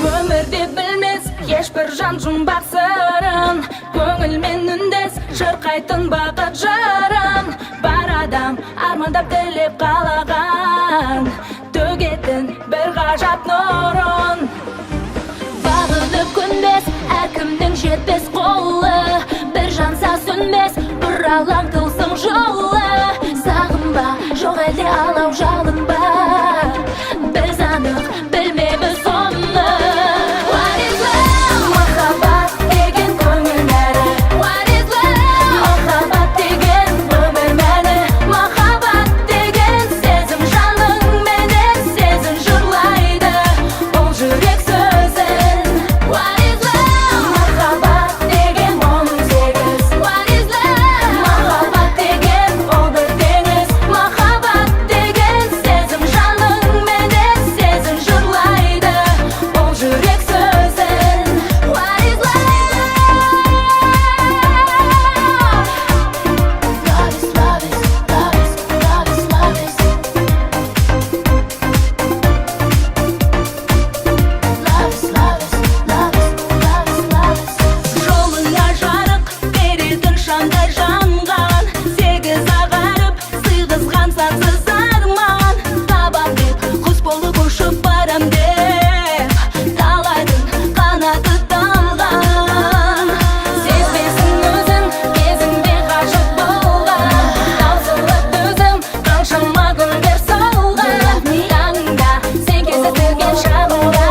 Өмірде білмес ешбір жан жұмбақ сырын, көңілмен үндес шырқайтын бақыт жырын. Бар адам армандап тілеп қалаған, төгетін бір ғажап нұрын. Бағынып көнбес әркімнің жетпес қолы, бір жанса сөнбес бір алаң тылсым жолы. Сағынба, жоқ әлде алау жалын ба, біз анық білмейміз соны. What is love? Махаббат деген көңіл нәрі. What is love? Махаббат деген өмір мәні. Махаббат деген сезім жаның менен сезім жырлайды ол жүрек сөзін. What is love? Махаббат деген оның сегіз. What is love? Махаббат деген ол бір теңіз. Махаббат деген сезім жаның менен сезім жырлайды ол жүрек сөзін. What is love? Love is, love is, love is, love is, love is. Love is, love is, love is, love is, love is. Жолыңа жарық беретін шамдай жанған, сегіз ағарып сыйғызған сансыз арман. Табам деп құс болып ұшып барам деп талайдың қанаты талған. Сезбесін өзің кезіңде ғашық болған, таусылып төзім қаншама гүлдер солған. Таңда сен кезіктірген шағымда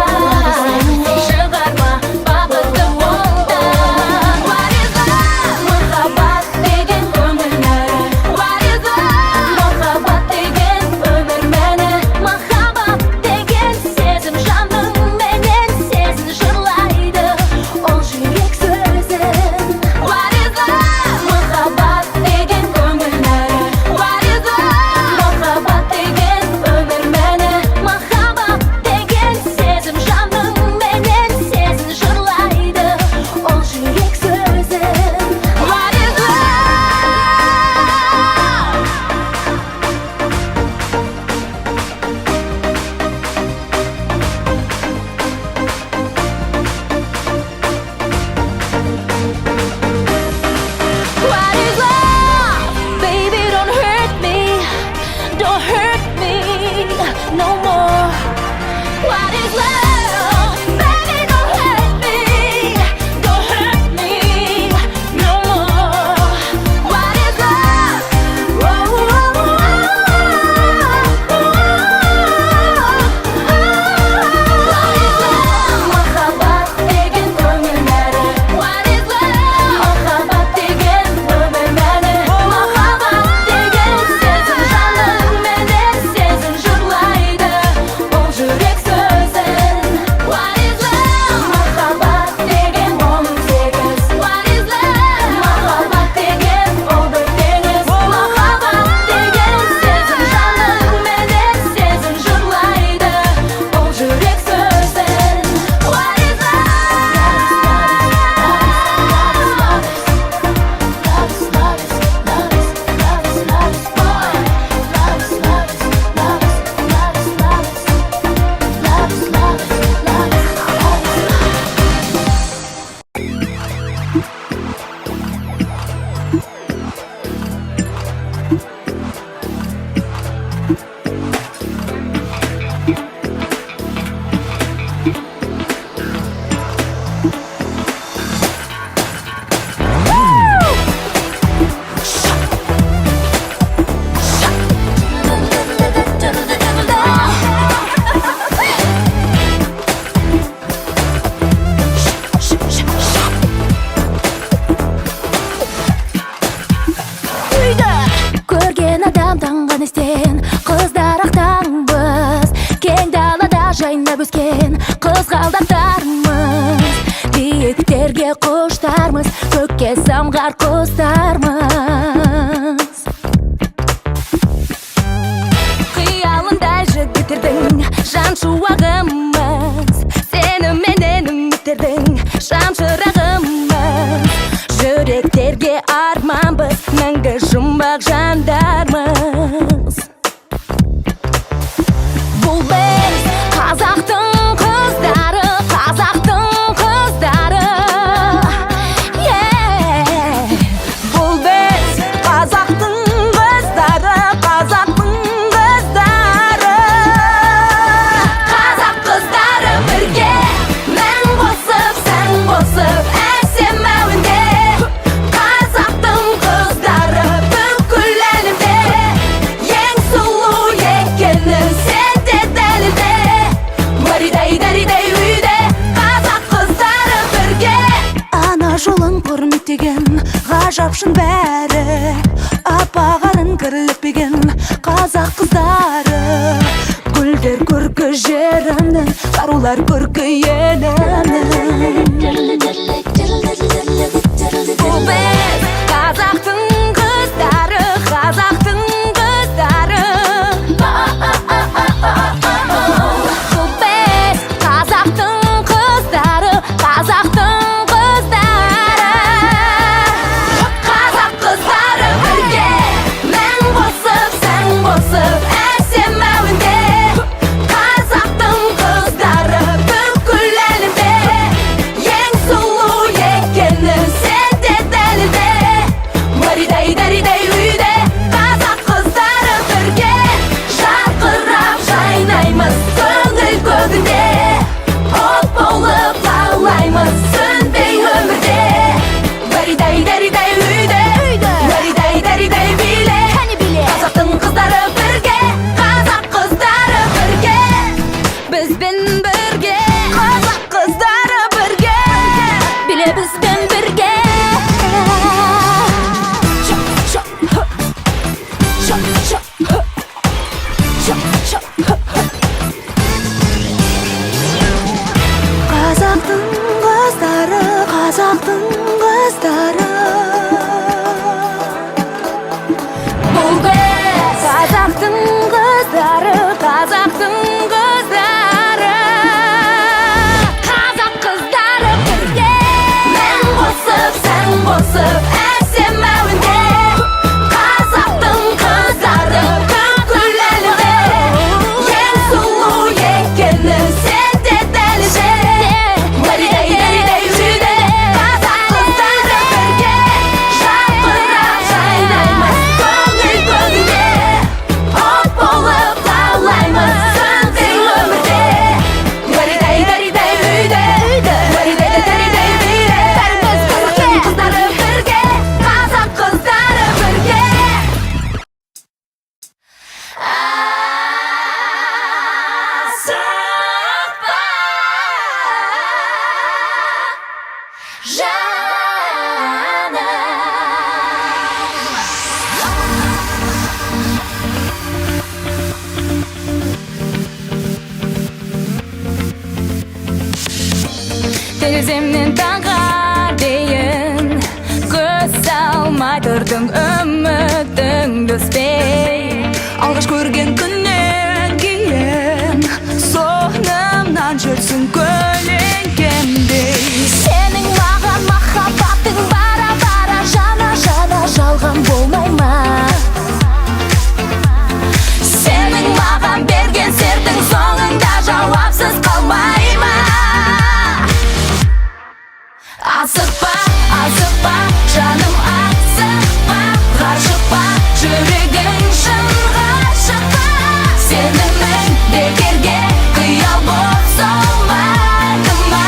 шығарма бақытты болдан. What is love? Махаббат деген көңіл нәрі. What is love? Махаббат деген өмір мәні. Махаббат деген сезім жаның менен сезім жырлайды ол жүрек сөзін. What is love? Махаббат деген көңіл нәрі. What is love? Махаббат деген өмір мәні. Махаббат деген сезім жаның менен сезім жырлайды ол жүрек сөзін. What is love? What is love? Baby, don't hurt me no more. What is love? Baby, don't hurt me no more. What is love? What is love? Махаббат деген көңіл нәрі. What is love? Махаббат деген өмір мәні. Махаббат деген сезім жаның менен сезім жырлайды ол жүрек сөзін. What is love? Махаббат деген оның сегіз. What is love? Махаббат деген ол бір теңіз. Махаббат деген сезім жаның менен сезім жырлайды ол жүрек сөзін. What is love? Көрген адам таңған естен, қыздар ақтаңбыз, кең далада жайнап өскен қызғалдақтармыз. Биіктерге құштармыз, көкке самғар құстармыз. Қиялындай жігіттердің жан шуағымыз, сеніменен үміттердің шам шырағымыз. Жүректерге арманбыз, мәңгі жұмбақ жандармыз. Бұл біз қазақтың қыздары, дәридей үйде қазақ қыздары бірге. Ана жолын құрметтеген ғажап шын бәрі, аппағарын кірліппеген қазақ қыздары. Гүлдер көркі жерімнің, қарулар көркі елімнің. Бұл біз қазақтың қыздары, қазақтың қыздары. Бұл біз қазақтың қыздары, қазақтың қыздары. Қазақ қыздары бірге, мән қосып, сән қосып, әсем әуенде. Қазақтың қыздары бүкіл әлемде, ең сұлу екені сен де дәлелде. Дәридай үйде қазақ қыздары бірге, жарқырап жайнаймыз көңіл көгінде. От болып лаулаймыз сөнбей өмірде. Дәридай үйде, дәридай биле. Қазақтың қыздары бірге, қазақ қыздары бірге. Бізбен бірге, қазақ қыздары бірге. Биле бізбен бірге. Қазақтың қыздары, қазақтың қыздары. Бұл біз қазақтың қыздары, қазақтың қыздары. Қазақ қыздары бірге, мән қосып, сән қосып, әсем әуенде. Қазақтың қыздары бүкіл әлемде, ең сұлу екені сен де дәлелде. Дәридай үйде қазақ қыздары бірге, жарқырап жайнаймыз көңіл көгінде. От болып лаулаймыз сөнбей өмірде. Дәридай үйде, дәридай биле. Қазақтың қыздары бірге, қазақ қыздары бірге. Асықпа, жаным. Тереземнен таңға дейін көз салмай тұрдың, үмітіңді үзбей. Алғаш көрген күннен кейін соңымнан жүрсің көлеңкемдей. Сенің маған махаббатың бара-бара жана жалған болмай ма? Сенің маған берген сертің соңында жауапсыз қалмай ма? Асықпа, жаным асықпа, ғашықпа, жүрегің шын ғашықпа. Сенімің бекерге қиял боп солмады ма?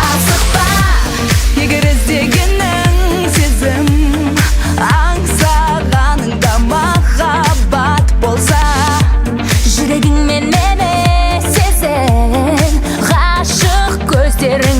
Асықпа, Егер іздегенің сезім, аңсағаныңда махаббат болса, жүрегіңмен мені сезін, ғашық көздерің